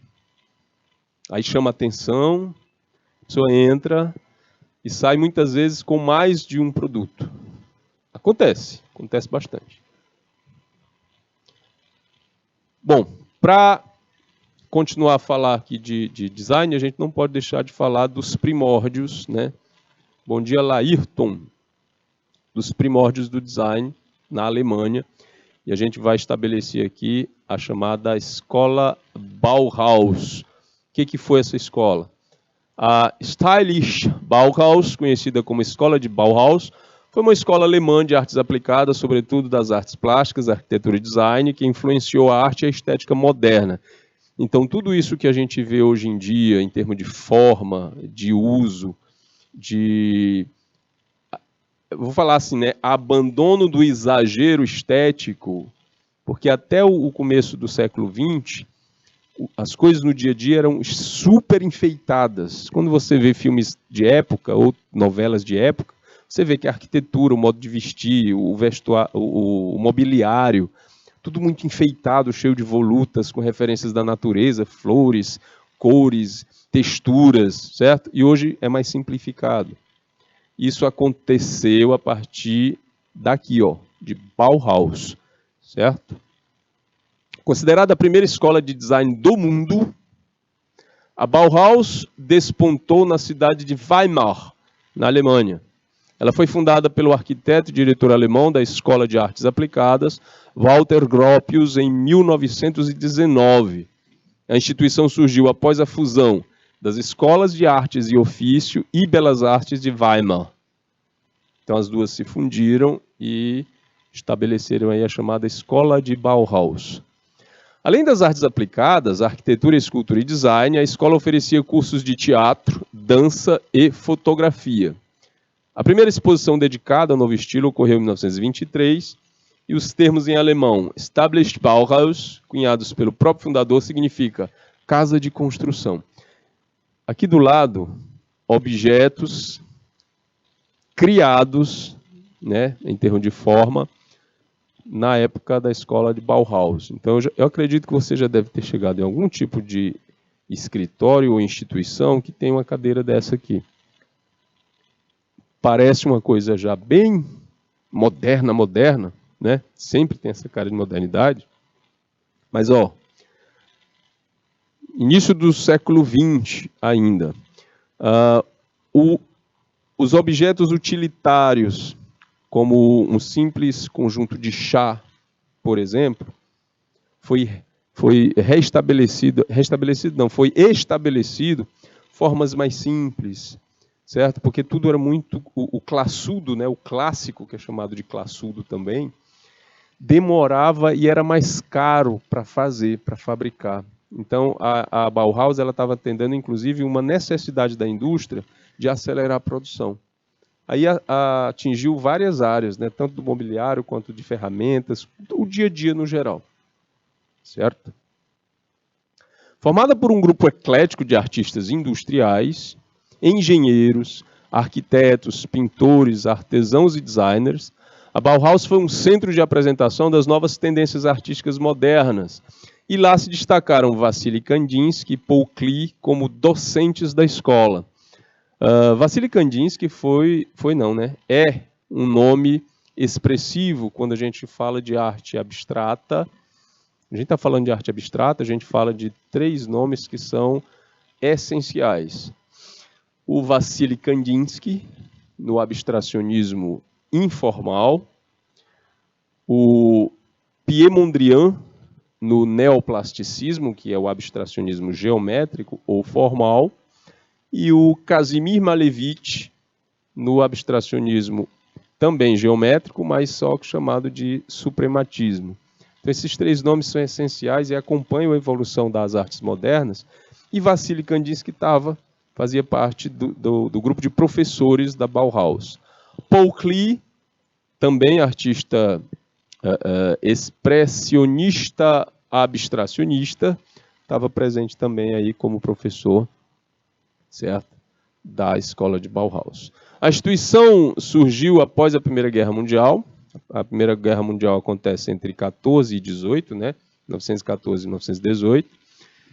Aí chama atenção, a pessoa entra e sai muitas vezes com mais de um produto. Acontece bastante. Bom, para continuar a falar aqui de design, a gente não pode deixar de falar dos primórdios, né? Bom dia, Laírton, dos primórdios do design na Alemanha. E a gente vai estabelecer aqui a chamada Escola Bauhaus. O que foi essa escola? A Stylisch Bauhaus, conhecida como Escola de Bauhaus, foi uma escola alemã de artes aplicadas, sobretudo das artes plásticas, arquitetura e design, que influenciou a arte e a estética moderna. Então, tudo isso que a gente vê hoje em dia, em termos de forma, de uso, eu vou falar assim, né, abandono do exagero estético, porque até o começo do século XX, as coisas no dia a dia eram super enfeitadas. Quando você vê filmes de época ou novelas de época, você vê que a arquitetura, o modo de vestir, o vestuário, o mobiliário, tudo muito enfeitado, cheio de volutas, com referências da natureza, flores, cores, texturas, certo? E hoje é mais simplificado. Isso aconteceu a partir daqui, ó, de Bauhaus, certo? Considerada a primeira escola de design do mundo, a Bauhaus despontou na cidade de Weimar, na Alemanha. Ela foi fundada pelo arquiteto e diretor alemão da Escola de Artes Aplicadas, Walter Gropius, em 1919. A instituição surgiu após a fusão das Escolas de Artes e Ofício e Belas Artes de Weimar. Então as duas se fundiram e estabeleceram aí a chamada Escola de Bauhaus. Além das artes aplicadas, arquitetura, escultura e design, a escola oferecia cursos de teatro, dança e fotografia. A primeira exposição dedicada ao novo estilo ocorreu em 1923, e os termos em alemão Established Bauhaus, cunhados pelo próprio fundador, significa casa de construção. Aqui do lado, objetos criados, né, em termos de forma, na época da escola de Bauhaus. Então, eu acredito que você já deve ter chegado em algum tipo de escritório ou instituição que tem uma cadeira dessa aqui. Parece uma coisa já bem moderna, né? Sempre tem essa cara de modernidade. Mas, ó, início do século XX ainda, os objetos utilitários, como um simples conjunto de chá, por exemplo, foi estabelecido formas mais simples, certo? Porque tudo era muito o classudo, né? O clássico, que é chamado de classudo também, demorava e era mais caro para fazer, para fabricar. Então, a Bauhaus estava atendendo, inclusive, uma necessidade da indústria de acelerar a produção. Aí atingiu várias áreas, né, tanto do mobiliário quanto de ferramentas, o dia a dia no geral. Certo? Formada por um grupo eclético de artistas industriais, engenheiros, arquitetos, pintores, artesãos e designers, a Bauhaus foi um centro de apresentação das novas tendências artísticas modernas. E lá se destacaram Vassily Kandinsky e Paul Klee como docentes da escola. Vassily Kandinsky é um nome expressivo quando a gente fala de arte abstrata. A gente está falando de arte abstrata, a gente fala de 3 nomes que são essenciais. O Vassily Kandinsky, no abstracionismo informal. O Pierre Mondrian, no neoplasticismo, que é o abstracionismo geométrico ou formal. E o Kazimir Malevich, no abstracionismo também geométrico, mas só chamado de suprematismo. Então, esses 3 nomes são essenciais e acompanham a evolução das artes modernas. E Vassily Kandinsky fazia parte do grupo de professores da Bauhaus. Paul Klee, também artista expressionista abstracionista, estava presente também aí como professor, certo, da escola de Bauhaus. A instituição surgiu após a Primeira Guerra Mundial. A Primeira Guerra Mundial acontece entre 14 e 18, né? 1914 e 1918,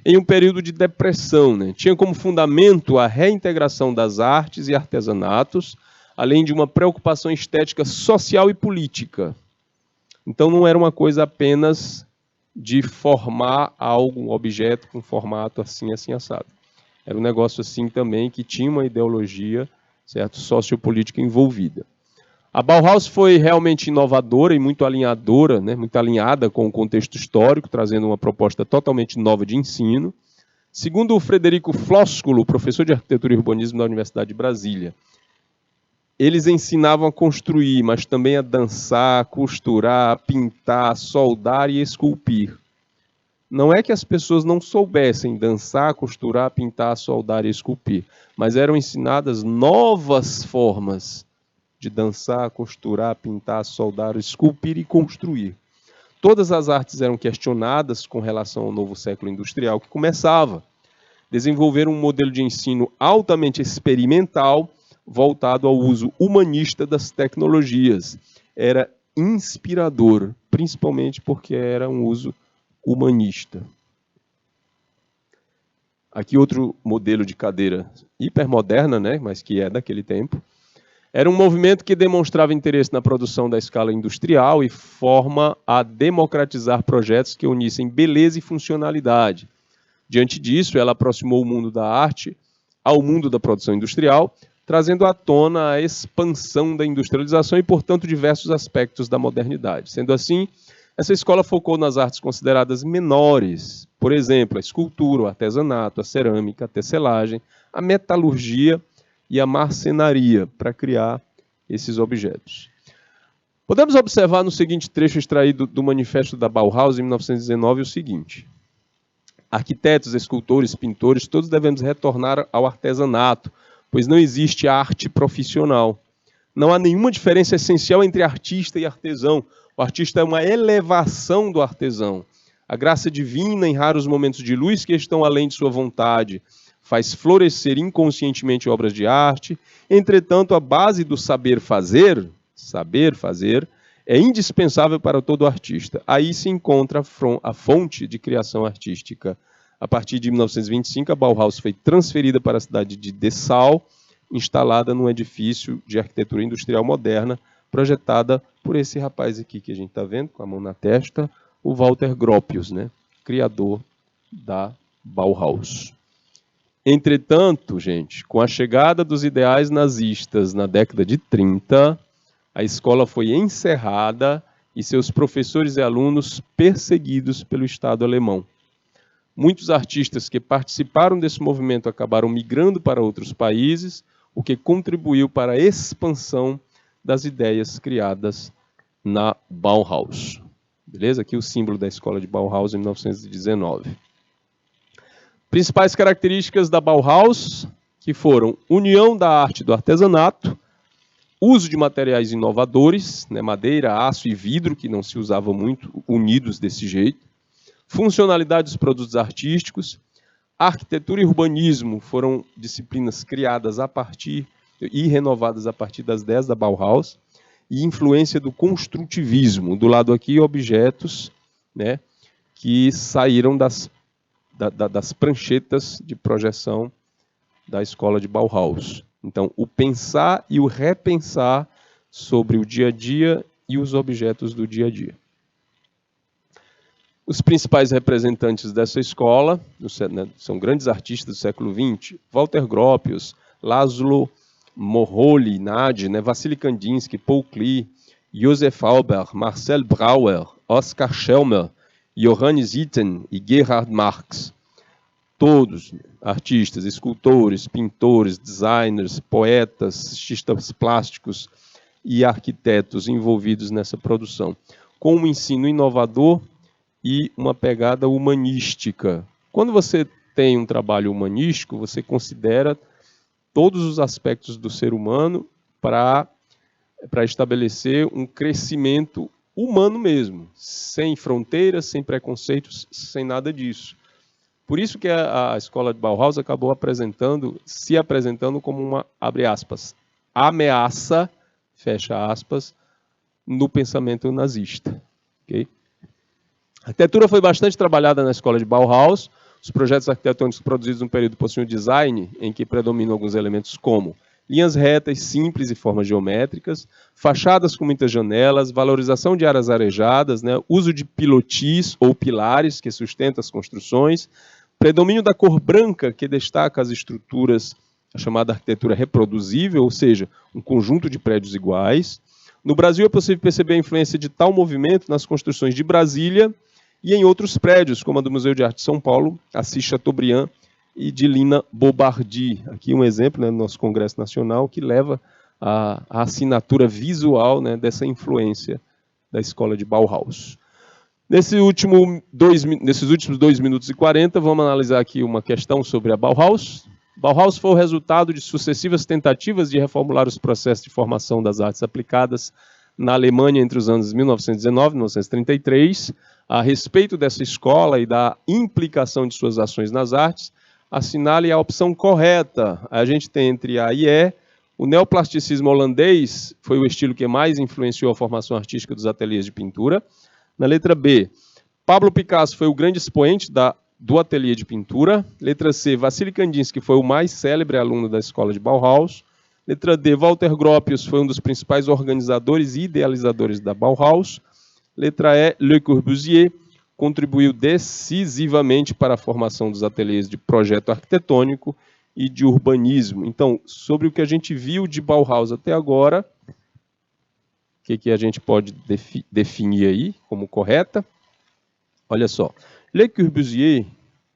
em um período de depressão, né? Tinha como fundamento a reintegração das artes e artesanatos, além de uma preocupação estética social e política. Então não era uma coisa apenas de formar um objeto com formato assim, assim, assado. Era um negócio assim também que tinha uma ideologia, certo, sociopolítica envolvida. A Bauhaus foi realmente inovadora e muito alinhadora, né, muito alinhada com o contexto histórico, trazendo uma proposta totalmente nova de ensino. Segundo o Frederico Flósculo, professor de arquitetura e urbanismo da Universidade de Brasília, eles ensinavam a construir, mas também a dançar, costurar, pintar, soldar e esculpir. Não é que as pessoas não soubessem dançar, costurar, pintar, soldar e esculpir, mas eram ensinadas novas formas de dançar, costurar, pintar, soldar, esculpir e construir. Todas as artes eram questionadas com relação ao novo século industrial que começava. Desenvolveram um modelo de ensino altamente experimental, voltado ao uso humanista das tecnologias. Era inspirador, principalmente porque era um uso humanista. Aqui outro modelo de cadeira hipermoderna, né, mas que é daquele tempo. Era um movimento que demonstrava interesse na produção da escala industrial e forma a democratizar projetos que unissem beleza e funcionalidade. Diante disso, ela aproximou o mundo da arte ao mundo da produção industrial, trazendo à tona a expansão da industrialização e, portanto, diversos aspectos da modernidade. Sendo assim, essa escola focou nas artes consideradas menores, por exemplo, a escultura, o artesanato, a cerâmica, a tecelagem, a metalurgia e a marcenaria, para criar esses objetos. Podemos observar no seguinte trecho extraído do Manifesto da Bauhaus, em 1919, o seguinte: arquitetos, escultores, pintores, todos devemos retornar ao artesanato, pois não existe arte profissional. Não há nenhuma diferença essencial entre artista e artesão. O artista é uma elevação do artesão. A graça divina, em raros momentos de luz que estão além de sua vontade, faz florescer inconscientemente obras de arte. Entretanto, a base do saber fazer, é indispensável para todo artista. Aí se encontra a fonte de criação artística. A partir de 1925, a Bauhaus foi transferida para a cidade de Dessau, instalada num edifício de arquitetura industrial moderna, projetada por esse rapaz aqui que a gente está vendo, com a mão na testa, o Walter Gropius, né? Criador da Bauhaus. Entretanto, gente, com a chegada dos ideais nazistas na década de 30, a escola foi encerrada e seus professores e alunos perseguidos pelo Estado alemão. Muitos artistas que participaram desse movimento acabaram migrando para outros países, o que contribuiu para a expansão das ideias criadas na Bauhaus. Beleza? Aqui o símbolo da escola de Bauhaus em 1919. Principais características da Bauhaus, que foram união da arte e do artesanato, uso de materiais inovadores, né, madeira, aço e vidro, que não se usava muito, unidos desse jeito, funcionalidade dos produtos artísticos, arquitetura e urbanismo foram disciplinas criadas a partir e renovadas a partir das ideias da Bauhaus, e influência do construtivismo. Do lado aqui, objetos, né, que saíram das pranchetas de projeção da escola de Bauhaus. Então, o pensar e o repensar sobre o dia a dia e os objetos do dia a dia. Os principais representantes dessa escola são grandes artistas do século XX: Walter Gropius, Laszlo Moholy-Nagy, Wassily Kandinsky, Paul Klee, Josef Auber, Marcel Brauer, Oskar Schelmer, Johannes Itten e Gerhard Marx. Todos artistas, escultores, pintores, designers, poetas, artistas plásticos e arquitetos envolvidos nessa produção, com um ensino inovador e uma pegada humanística. Quando você tem um trabalho humanístico, você considera todos os aspectos do ser humano para estabelecer um crescimento humano mesmo, sem fronteiras, sem preconceitos, sem nada disso. Por isso que a escola de Bauhaus acabou se apresentando como uma, abre aspas, ameaça, fecha aspas, no pensamento nazista. Okay? A arquitetura foi bastante trabalhada na escola de Bauhaus. Os projetos arquitetônicos produzidos no período possuem um design em que predominam alguns elementos como linhas retas, simples e formas geométricas, fachadas com muitas janelas, valorização de áreas arejadas, né, uso de pilotis ou pilares que sustentam as construções, predomínio da cor branca que destaca as estruturas, a chamada arquitetura reproduzível, ou seja, um conjunto de prédios iguais. No Brasil é possível perceber a influência de tal movimento nas construções de Brasília e em outros prédios, como a do Museu de Arte de São Paulo, Assis Chateaubriand e de Lina Bobardi. Aqui um exemplo, né, do nosso Congresso Nacional, que leva a assinatura visual, né, dessa influência da escola de Bauhaus. Nesses últimos 2 minutos e 40, vamos analisar aqui uma questão sobre a Bauhaus. Bauhaus foi o resultado de sucessivas tentativas de reformular os processos de formação das artes aplicadas na Alemanha entre os anos 1919 e 1933. A respeito dessa escola e da implicação de suas ações nas artes, assinale a opção correta. A gente tem entre A e E. O neoplasticismo holandês foi o estilo que mais influenciou a formação artística dos ateliês de pintura. Na letra B, Pablo Picasso foi o grande expoente do ateliê de pintura. Letra C, Vassily Kandinsky foi o mais célebre aluno da escola de Bauhaus. Letra D, Walter Gropius foi um dos principais organizadores e idealizadores da Bauhaus. Letra E, Le Corbusier contribuiu decisivamente para a formação dos ateliês de projeto arquitetônico e de urbanismo. Então, sobre o que a gente viu de Bauhaus até agora, o que a gente pode definir aí como correta? Olha só, Le Corbusier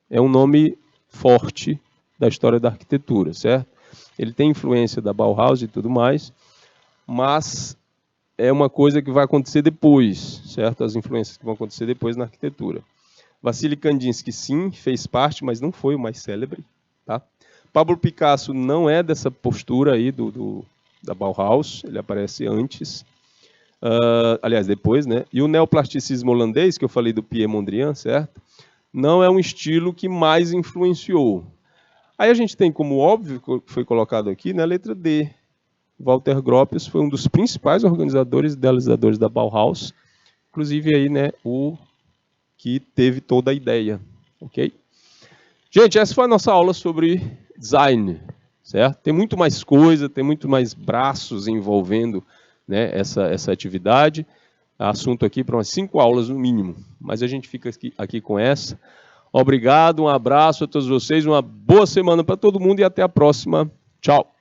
é um nome forte da história da arquitetura, certo? Ele tem influência da Bauhaus e tudo mais, mas é uma coisa que vai acontecer depois, certo? As influências que vão acontecer depois na arquitetura. Vassily Kandinsky, sim, fez parte, mas não foi o mais célebre, tá? Pablo Picasso não é dessa postura aí da Bauhaus, ele aparece antes, aliás, depois, né? E o neoplasticismo holandês, que eu falei do Pierre Mondrian, certo? Não é um estilo que mais influenciou. Aí a gente tem como óbvio, que foi colocado aqui, na letra D, Walter Gropius foi um dos principais organizadores e idealizadores da Bauhaus, inclusive aí, né, o que teve toda a ideia, ok? Gente, essa foi a nossa aula sobre design, certo? Tem muito mais coisa, tem muito mais braços envolvendo, né, essa atividade. Assunto aqui para umas 5 aulas no mínimo, mas a gente fica aqui com essa. Obrigado, um abraço a todos vocês, uma boa semana para todo mundo e até a próxima. Tchau!